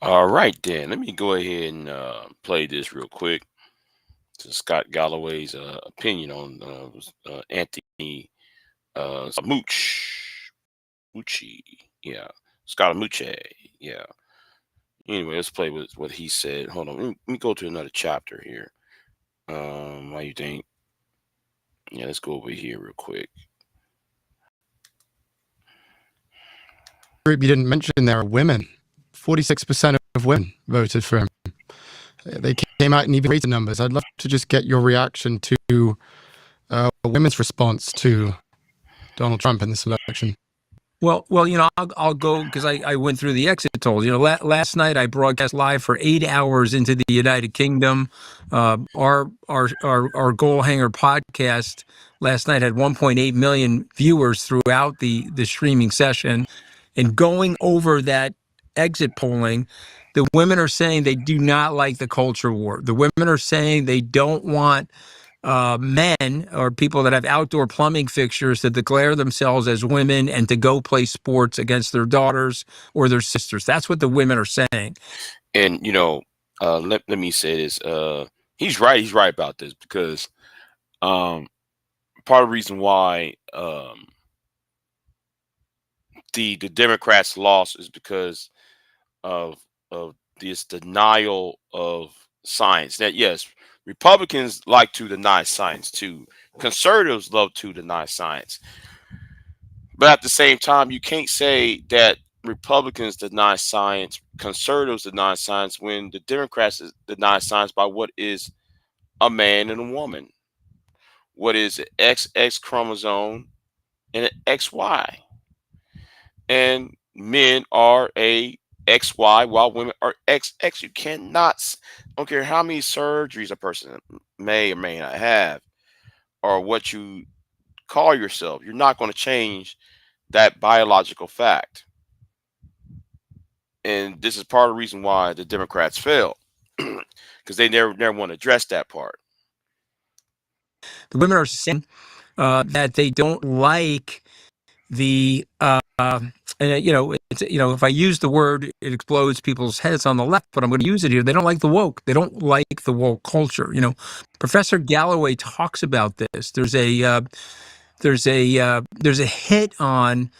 All right, then. Let me go ahead and play this real quick. To Scott Galloway's opinion on Anthony Scaramucci. Yeah, Scaramucci. Yeah. Anyway, let's play with what he said. Hold on. Let me go to another chapter here. Why you think? Yeah, let's go over here real quick. Group you didn't mention there are women. 46% of women voted for him. They came out in even greater numbers. I'd love to just get your reaction to women's response to Donald Trump in this election. Well, I'll go because I went through the exit tolls. Last night I broadcast live for 8 hours into the United Kingdom. Our Goal Hanger podcast last night had 1.8 million viewers throughout the streaming session. And going over that exit polling, the women are saying they do not like the culture war. The women are saying they don't want men or people that have outdoor plumbing fixtures to declare themselves as women and to go play sports against their daughters or their sisters. That's what the women are saying. And let me say this. He's right. He's right about this because part of the reason why the Democrats lost is because of this denial of science. That yes, Republicans like to deny science too. Conservatives love to deny science. But at the same time, you can't say that Republicans deny science, conservatives deny science when the Democrats deny science by what is a man and a woman. What is an XX chromosome and an XY? And men are a XY while women are XX. You cannot, don't care how many surgeries a person may or may not have, or what you call yourself, you're not going to change that biological fact. And this is part of the reason why the Democrats failed, because they never want to address that part. The women are saying that they don't like the and if I use the word, it explodes people's heads on the left, but I'm going to use it here. They don't like the woke. They don't like the woke culture. Professor Galloway talks about this. There's a hit on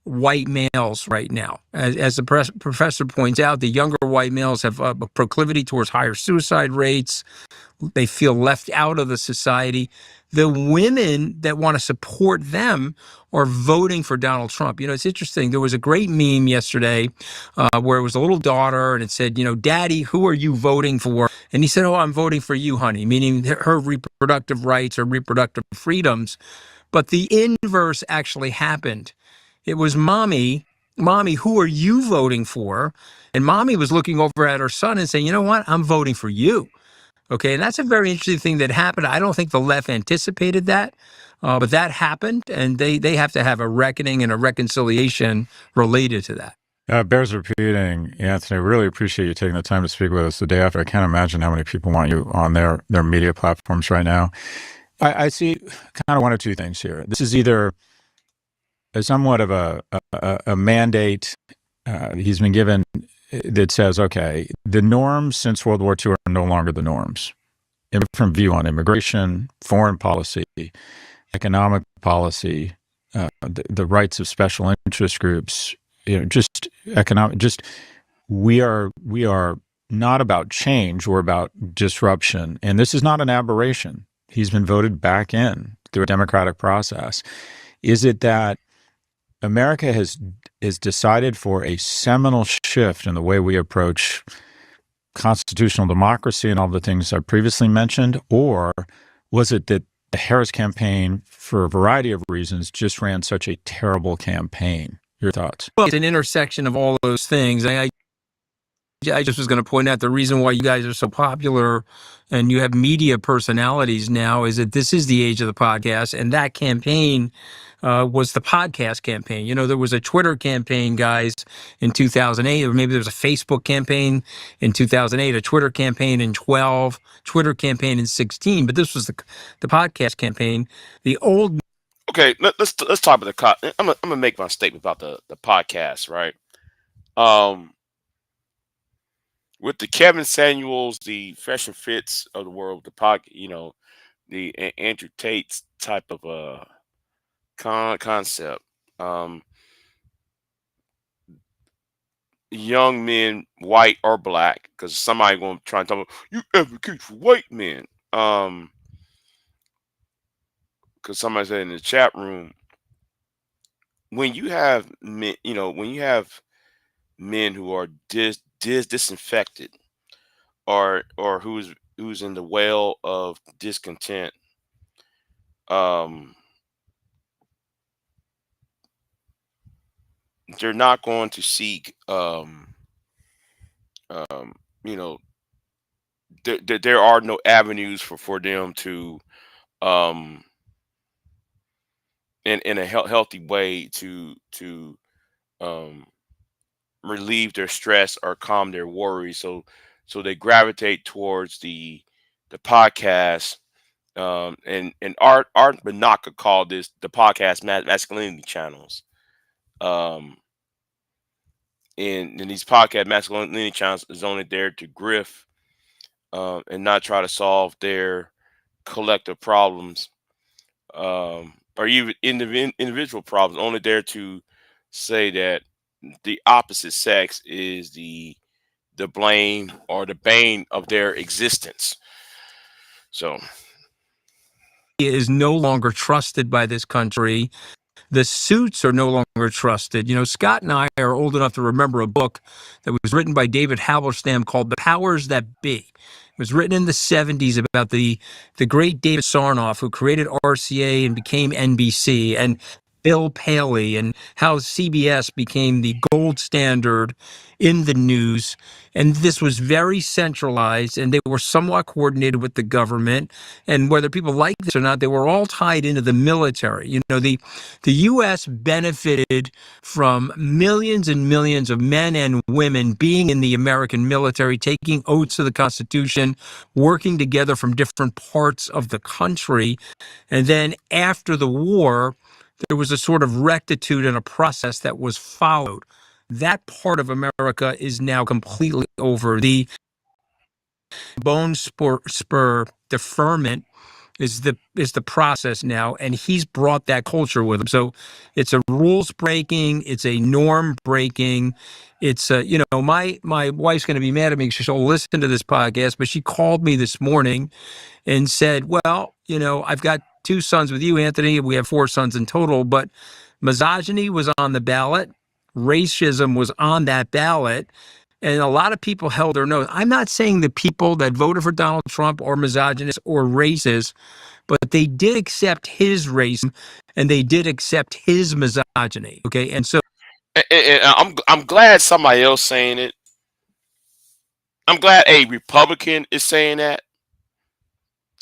white males right now. As the professor points out, the younger white males have a proclivity towards higher suicide rates. They feel left out of the society. The women that want to support them are voting for Donald Trump. It's interesting. There was a great meme yesterday where it was a little daughter and it said, Daddy, who are you voting for? And he said, oh, I'm voting for you, honey, meaning her reproductive rights or reproductive freedoms. But the inverse actually happened. It was mommy, who are you voting for? And mommy was looking over at her son and saying, you know what? I'm voting for you. Okay, and that's a very interesting thing that happened. I don't think the left anticipated that, but that happened, and they have to have a reckoning and a reconciliation related to that. Bears repeating, Anthony, really appreciate you taking the time to speak with us the day after. I can't imagine how many people want you on their media platforms right now. I see kind of one or two things here. This is either somewhat of a mandate he's been given that says, okay, the norms since World War II are no longer the norms. A different view on immigration, foreign policy, economic policy, the rights of special interest groups, just economic, we are not about change, we're about disruption. And this is not an aberration. He's been voted back in through a democratic process. Is it that America has decided for a seminal shift in the way we approach constitutional democracy and all the things I previously mentioned? Or was it that the Harris campaign, for a variety of reasons, just ran such a terrible campaign? Your thoughts? Well, it's an intersection of all those things. I just was going to point out the reason why you guys are so popular and you have media personalities now is that this is the age of the podcast, and that campaign was the podcast campaign. There was a Twitter campaign, guys, in 2008, or maybe there was a Facebook campaign in 2008, a Twitter campaign in 12, Twitter campaign in 16, but this was the podcast campaign. The old. Okay, let's talk about I'm gonna make my statement about the podcast, right? with the Kevin Samuels, the Fresh and Fits of the world, the pocket, the Andrew Tate's type of concept. Um, young men, white or black, because somebody going to try and tell me you advocate for white men. Because somebody said in the chat room, when you have men, when you have men who are disinfected, or who's in the well of discontent, um, they're not going to seek, um, you know, there are no avenues for them to, um, in a healthy way to um, relieve their stress or calm their worries. So they gravitate towards the podcast. And Art Banaka called this the podcast masculinity channels. Um, and these podcast masculinity channels is only there to grift, and not try to solve their collective problems, or even individual problems. Only there to say that the opposite sex is the blame or the bane of their existence. So Is no longer trusted by this country. The suits are no longer trusted. Scott and I are old enough to remember a book that was written by David Halberstam called The Powers That Be. It was written in the 70s about the great David Sarnoff, who created RCA and became NBC, and Bill Paley, and how CBS became the gold standard in the news. And this was very centralized, and they were somewhat coordinated with the government. And whether people like this or not, they were all tied into the military. The U.S. benefited from millions and millions of men and women being in the American military, taking oaths of the Constitution, working together from different parts of the country. And then after the war, there was a sort of rectitude and a process that was followed. That part of America is now completely over. The bone spur deferment is the process now, and he's brought that culture with him. So it's a rules breaking, it's a norm breaking. It's my wife's going to be mad at me because she'll listen to this podcast, but she called me this morning and said, well, I've got two sons with you, Anthony. We have four sons in total, but misogyny was on the ballot. Racism was on that ballot. And a lot of people held their nose. I'm not saying the people that voted for Donald Trump are misogynists or racist, but they did accept his racism and they did accept his misogyny. Okay. And so and I'm glad somebody else saying it. I'm glad a Republican is saying that.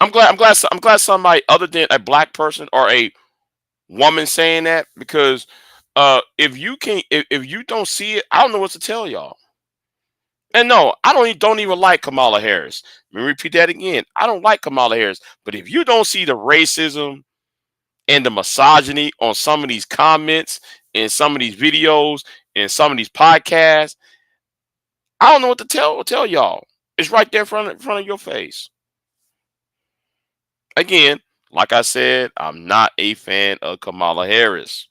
I'm glad somebody other than a black person or a woman saying that, because if you don't see it, I don't know what to tell y'all. And no, I don't even like Kamala Harris. Let me repeat that again. I don't like Kamala Harris. But if you don't see the racism and the misogyny on some of these comments in some of these videos and some of these podcasts, I don't know what to tell y'all. It's right there in front of your face. Again, like I said, I'm not a fan of Kamala Harris.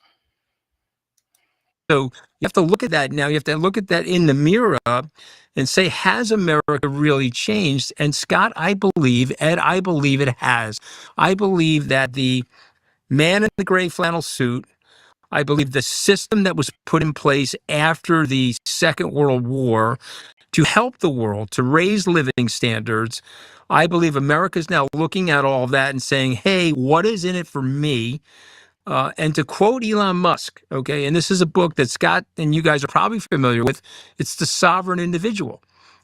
you have to look at that now. You have to look at that in the mirror and say, has America really changed? And Scott, I believe it has. I believe that the man in the gray flannel suit, I believe the system that was put in place after the Second World War to help the world, to raise living standards, I believe America is now looking at all of that and saying, hey, what is in it for me? And to quote Elon Musk, okay, and this is a book that Scott and you guys are probably familiar with, it's The Sovereign Individual.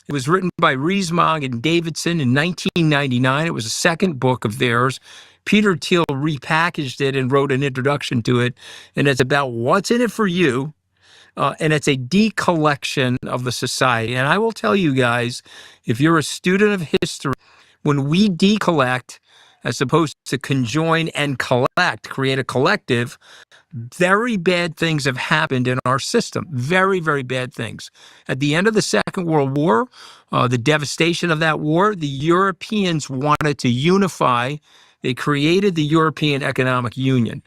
It was written by Rees-Mogg and Davidson in 1999. It was the second book of theirs. Peter Thiel repackaged it and wrote an introduction to it, and it's about what's in it for you, and it's a decollection of the society. And I will tell you guys, if you're a student of history, when we decollect, as opposed to conjoin and create a collective, very bad things have happened in our system. Very, very bad things. At the end of the Second World War, the devastation of that war, the Europeans wanted to unify. They created the European Economic Union.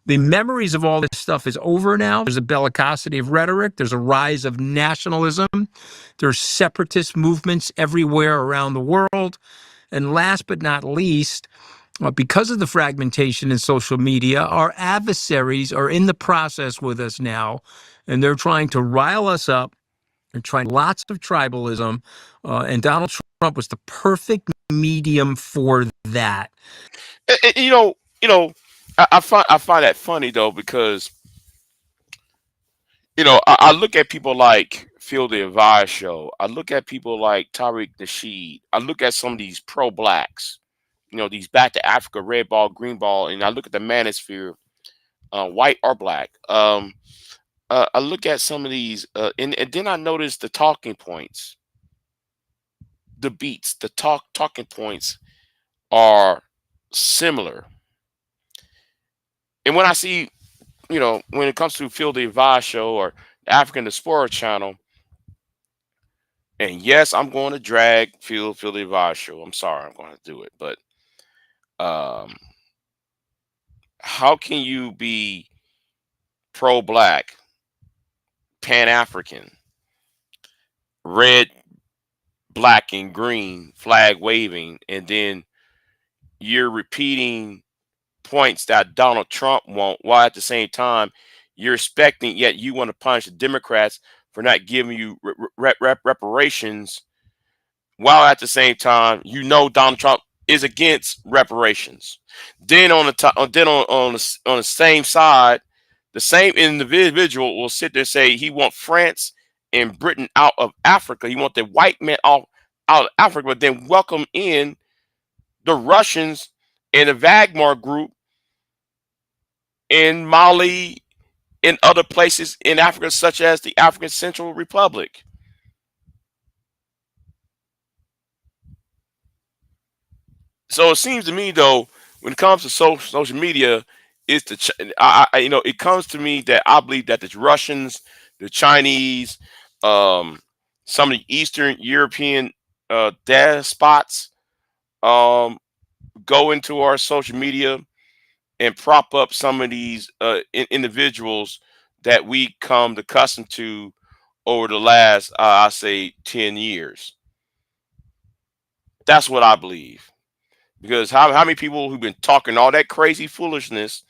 The memories of all this stuff is over now. There's a bellicosity of rhetoric. There's a rise of nationalism. There's separatist movements everywhere around the world. And last but not least, because of the fragmentation in social media, our adversaries are in the process with us now, and they're trying to rile us up. They're trying lots of tribalism, and Donald Trump was the perfect medium for that. I find that funny though because I look at people like Phil the Advice Show. I look at people like Tariq Nasheed. I look at some of these pro blacks. These back to Africa, red ball, green ball, and I look at the manosphere, white or black. I look at some of these, and then I notice the talking points, the beats, the talking points are similar. And when I see, when it comes to Phil the Advice Show or the African Diaspora Channel, and yes, I'm going to drag Phil the Advice Show. I'm sorry, I'm going to do it, but um, how can you be pro-black, Pan-African, red, black, and green flag waving, and then you're repeating points that Donald Trump won't, while at the same time you're expecting, yet you want to punish the Democrats for not giving you reparations, while at the same time Donald Trump is against reparations. Then on the then on the same side, the same individual will sit there and say he wants France and Britain out of Africa. He wants the white man out of Africa, but then welcome in the Russians and the Wagner group in Mali and other places in Africa, such as the African Central Republic. So it seems to me, though, when it comes to social media, it's it comes to me that I believe that the Russians, the Chinese, um, some of the Eastern European despots um, go into our social media and prop up some of these individuals that we come accustomed to over the last, I say, 10 years. That's what I believe. Because how many people who've been talking all that crazy foolishness,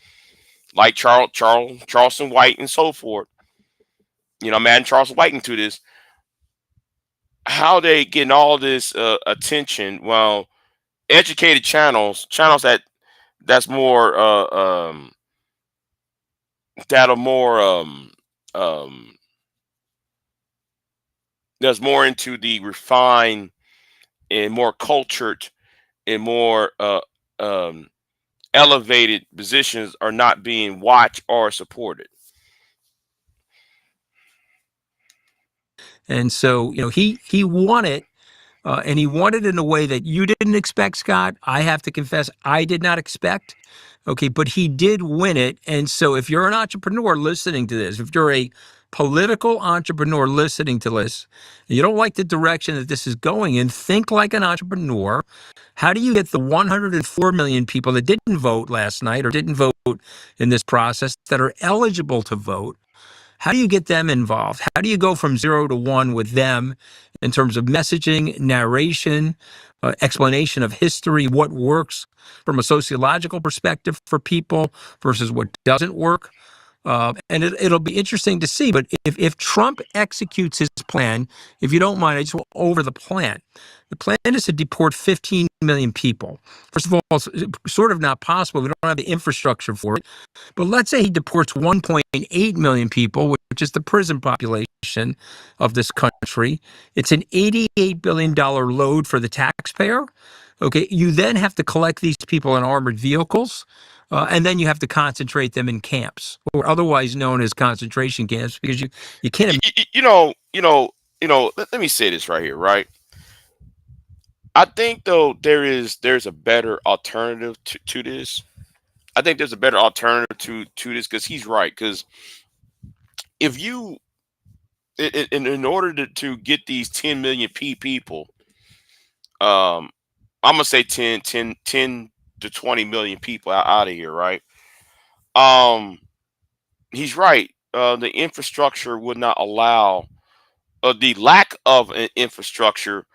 like Charleston White and so forth, I'm adding Charleston White into this, how they getting all this attention? Well, educated channels that's more that are more um that's more into the refined and more cultured and more um elevated positions are not being watched or supported. And so, he won it, and he won it in a way that you didn't expect, Scott. I have to confess, I did not expect. Okay, but he did win it. And so, if you're an entrepreneur listening to this, if you're a political entrepreneur listening to this, and you don't like the direction that this is going in, think like an entrepreneur. How do you get the 104 million people that didn't vote last night or didn't vote in this process that are eligible to vote? How do you get them involved? How do you go from 0 to 1 with them in terms of messaging, narration, explanation of history, what works from a sociological perspective for people versus what doesn't work? And it'll be interesting to see. But if Trump executes his plan, if you don't mind, I just will over the plan. The plan is to deport 15 million people. First of all, it's sort of not possible. We don't have the infrastructure for it. But let's say he deports 1.8 million people, which is the prison population of this country. It's an $88 billion load for the taxpayer. Okay, you then have to collect these people in armored vehicles. And then you have to concentrate them in camps, or otherwise known as concentration camps, because you can't. Let me say this right here, right? I think though there's a better alternative to this. I think there's a better alternative to this because he's right. Because if you in order to get these 10 million people, um, I'm gonna say 10 to 20 million people out of here, right? Um, he's right. The infrastructure would not allow the lack of an infrastructure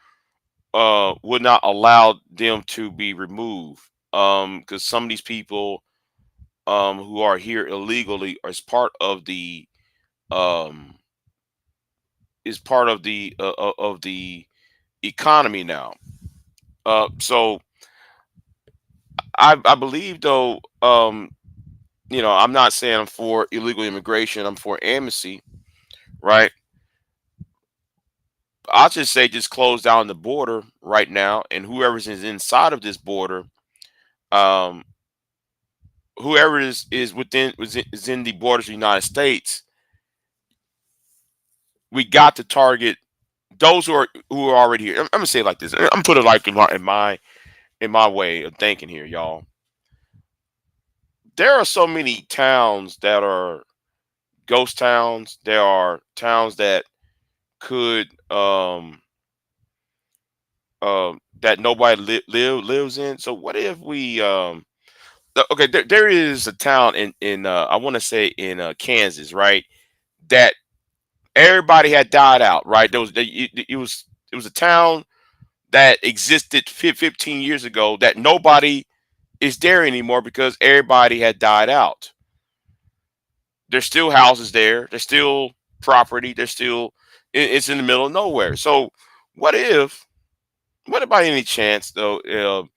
would not allow them to be removed. Because some of these people who are here illegally as part of the um is part of the economy now. So I believe though I'm not saying I'm for illegal immigration. I'm for amnesty, right? I'll just say just close down the border right now, and whoever's is inside of this border, um, whoever is within is in the borders of the United States, we got to target those who are already here. I'm gonna say it like this. I'm gonna put it like in my way of thinking here, y'all. There are so many towns that are ghost towns. There are towns that could that nobody lives in. So what if we okay, there is a town in I want to say in Kansas, right? That everybody had died out, right? It was a town that existed 15 years ago that nobody is there anymore because everybody had died out. There's still houses there. There's still property. There's still it's in the middle of nowhere. So what if what by any chance though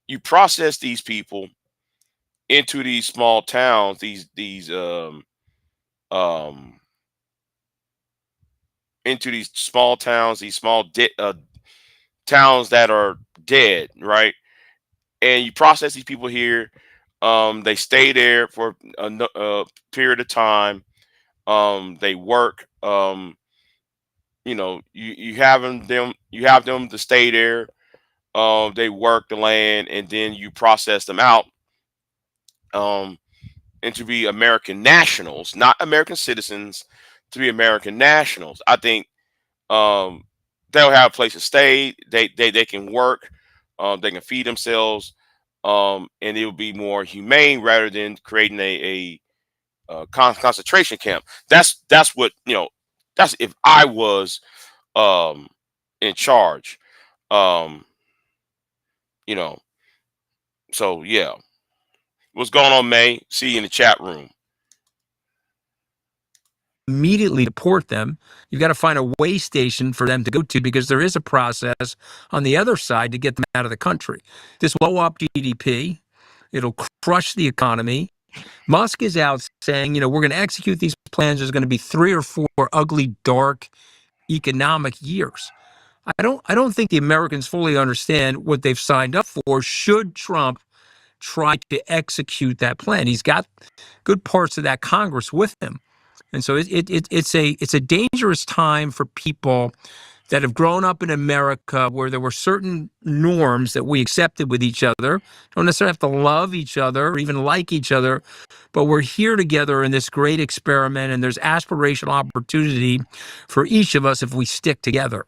you process these people into these small towns, these um into these small towns, these small towns that are dead, right? And you process these people here. They stay there for a period of time. They work. You have them to stay there. They work the land, and then you process them out um, and to be American nationals, not American citizens, to be American nationals. I think um, they'll have a place to stay. They can work. They can feed themselves, and it will be more humane rather than creating a concentration camp. That's what That's if I was um, in charge. Um, you know. So yeah, what's going on, May? See you in the chat room. Immediately deport them. You've got to find a way station for them to go to because there is a process on the other side to get them out of the country. This will blow up GDP. It'll crush the economy. Musk is out saying, we're going to execute these plans. There's going to be 3 or 4 ugly, dark economic years. I don't think the Americans fully understand what they've signed up for should Trump try to execute that plan. He's got good parts of that Congress with him. And so it's a dangerous time for people that have grown up in America where there were certain norms that we accepted with each other. Don't necessarily have to love each other or even like each other, but we're here together in this great experiment, and there's aspirational opportunity for each of us if we stick together.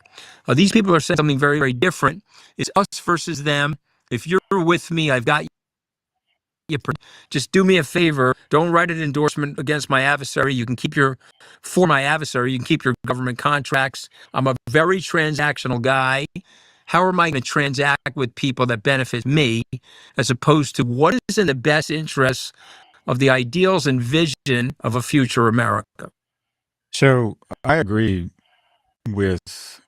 These people are saying something very, very different. It's us versus them. If you're with me, I've got you. Just do me a favor. Don't write an endorsement against my adversary. For my adversary, you can keep your government contracts. I'm a very transactional guy. How am I going to transact with people that benefit me as opposed to what is in the best interests of the ideals and vision of a future America? So I agree with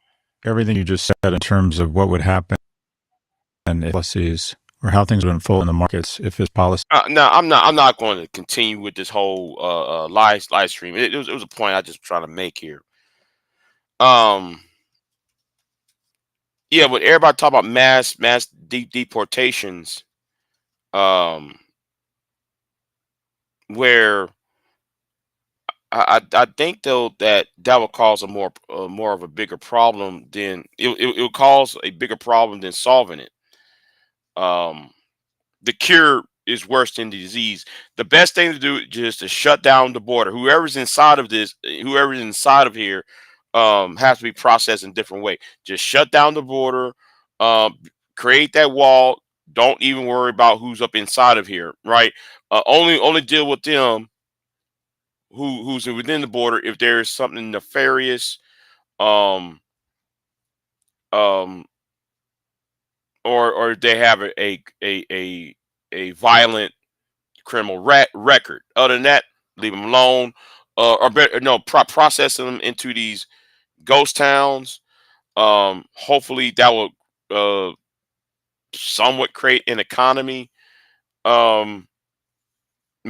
everything you just said in terms of what would happen if policies or how things would unfold in the markets if his policy. No, I'm not going to continue with this whole live stream. It was a point I just trying to make here. Um, yeah, but everybody talk about mass deportations. Um, where I think though that that will cause a more of a bigger problem than it'll cause a bigger problem than solving it. Um, the cure is worse than the disease. The best thing to do is just to shut down the border. Whoever's inside of this, whoever's inside of here, has to be processed in a different way. Just shut down the border, um, create that wall. Don't even worry about who's up inside of here, right? Only deal with them who's within the border if there is something nefarious, um, um, or they have a violent criminal record. Other than that, leave them alone, or better, no, processing them into these ghost towns. Hopefully, that will uh, somewhat create an economy. Um,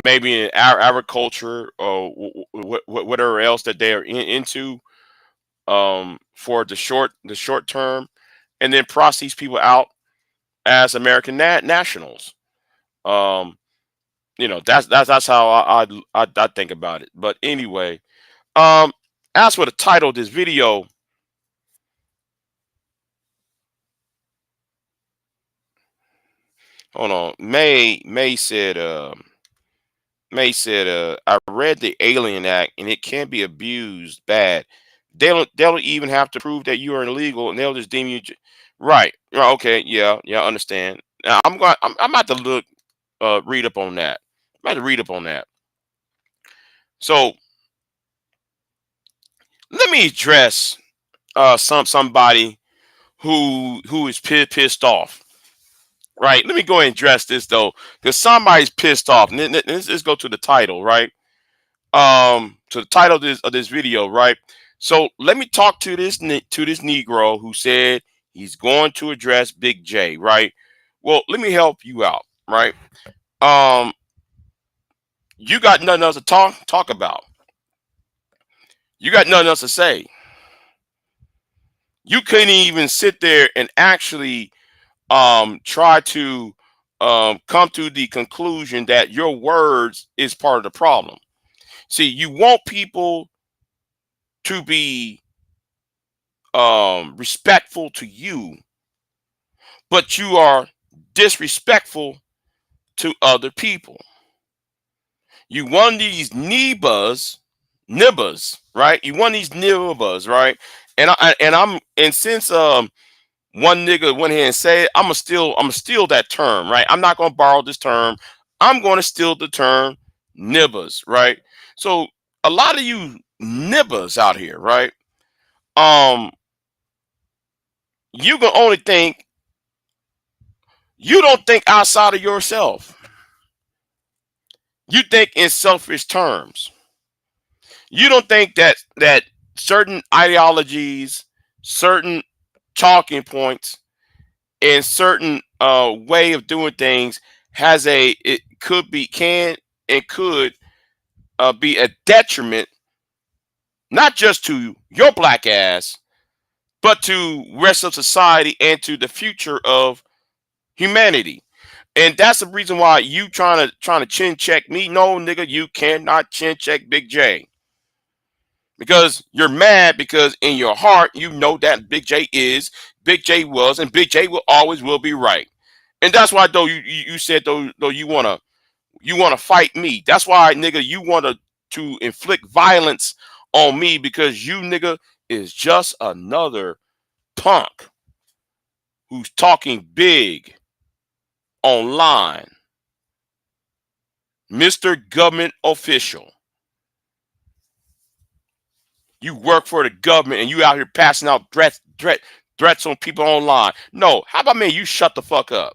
maybe in agriculture or whatever else that they are into. For the short term, and then process these people out as American nationals. Um, that's how I think about it. But anyway, um, as for the title of this video, hold on. May said, I read the Alien Act and it can be abused bad. They don't even have to prove that you are illegal, and they'll just deem you right. Right, okay, yeah, yeah, I understand. Now, I'm about to look, read up on that. I'm about to read up on that. So let me address somebody who is pissed off. Right. Let me go ahead and address this though, because somebody's pissed off. And let's go to the title, right? To the title of this video, right? So let me talk to this Negro who said he's going to address Big J, right? Well, let me help you out, right? Um, you got nothing else to talk about. You got nothing else to say. You couldn't even sit there and actually try to come to the conclusion that your words is part of the problem. See, you want people to be respectful to you, but you are disrespectful to other people. You want these nibbas, right? You want these nibbas, right? And since one nigga went here and said, I'm gonna steal that term, right? I'm not gonna borrow this term. I'm gonna steal the term nibbas, right? So a lot of you nibbas out here, right? Um, you can only think you don't think outside of yourself. You think in selfish terms. You don't think that certain ideologies, certain talking points, and certain way of doing things has a it could be can and could be a detriment not just to your black ass, but to rest of society and to the future of humanity. And that's the reason why you trying to chin check me. No, nigga, you cannot chin check Big J because you're mad because in your heart you know that Big J was, and Big J will always will be right. And that's why though you said though you wanna fight me. That's why nigga you want to inflict violence on me because you nigga is just another punk who's talking big online. Mr. Government Official. You work for the government and you out here passing out threats on people online. No, how about me? You shut the fuck up.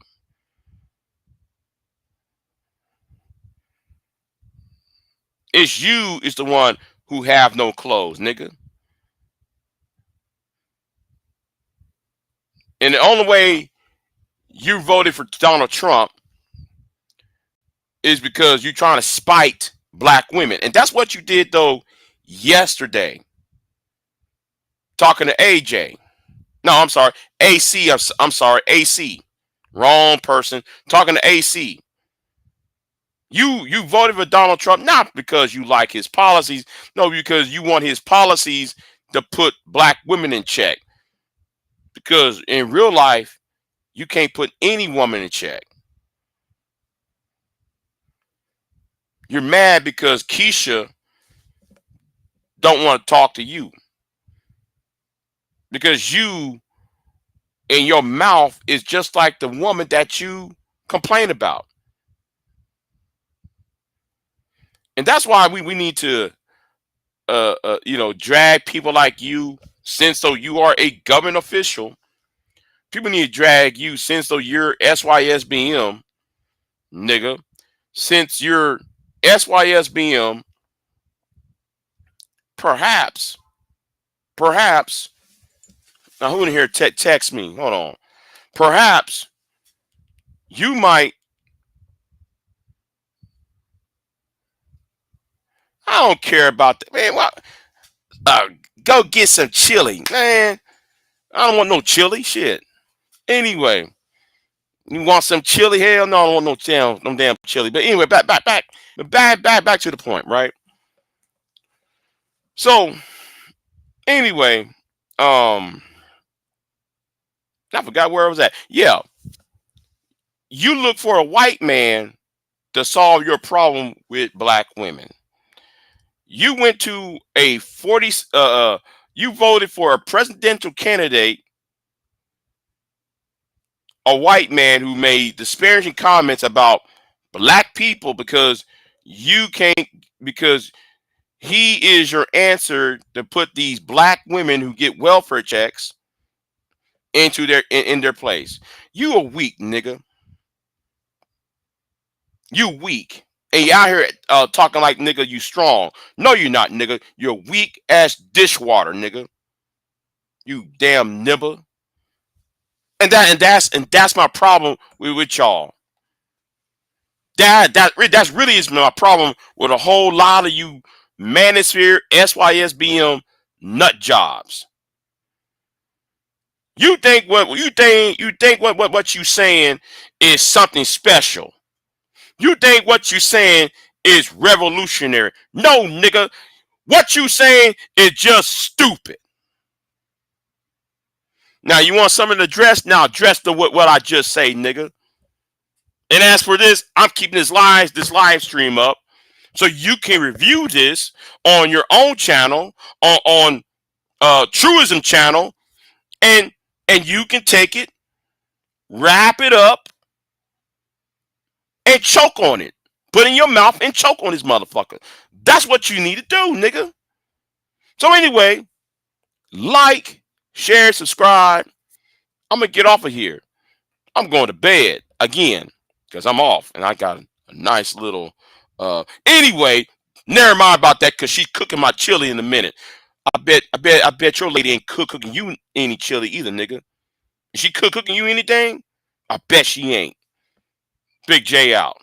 It's you is the one who have no clothes, nigga. And the only way you voted for Donald Trump is because you're trying to spite black women. And that's what you did though yesterday. Talking to AJ. No, I'm sorry. AC. I'm sorry. AC. Wrong person. Talking to AC. You voted for Donald Trump not because you like his policies, no, because you want his policies to put black women in check. Because in real life, you can't put any woman in check. You're mad because Keisha don't want to talk to you because you in your mouth is just like the woman that you complain about. And that's why we need to drag people like you, since though you are a government official. People need to drag you since though you're SYSBM, nigga. Since you're SYSBM, perhaps, perhaps, now who in here text me? Hold on. Perhaps you might, I don't care about that. Man, what? Uh, go get some chili. Man, I don't want no chili. Shit. Anyway, you want some chili? Hell no, I don't want no damn chili. But anyway, back to the point, right? So anyway, I forgot where I was at. Yeah, you look for a white man to solve your problem with black women. You went to a 40. You voted for a presidential candidate, a white man who made disparaging comments about black people because you can't because he is your answer to put these black women who get welfare checks into in their place. You a weak nigga. You weak. And you out here talking like nigga you strong. No, you're not, nigga. You're weak ass dishwater, nigga. You damn nibber. And that's my problem with y'all. That's really is my problem with a whole lot of you manosphere SYSBM nut jobs. You think what you saying is something special. You think what you saying is revolutionary. No, nigga. What you saying is just stupid. Now you want something to address? Now address what I just say, nigga. And as for this, I'm keeping this live stream up so you can review this on your own channel, on Truism channel, and you can take it, wrap it up, and choke on it. Put it in your mouth and choke on this motherfucker. That's what you need to do, nigga. So anyway, like, share, subscribe. I'm gonna get off of here. I'm going to bed again because I'm off and I got a nice little. Anyway, never mind about that because she's cooking my chili in a minute. I bet your lady ain't cooking you any chili either, nigga. Is she cooking you anything? I bet she ain't. Big J out.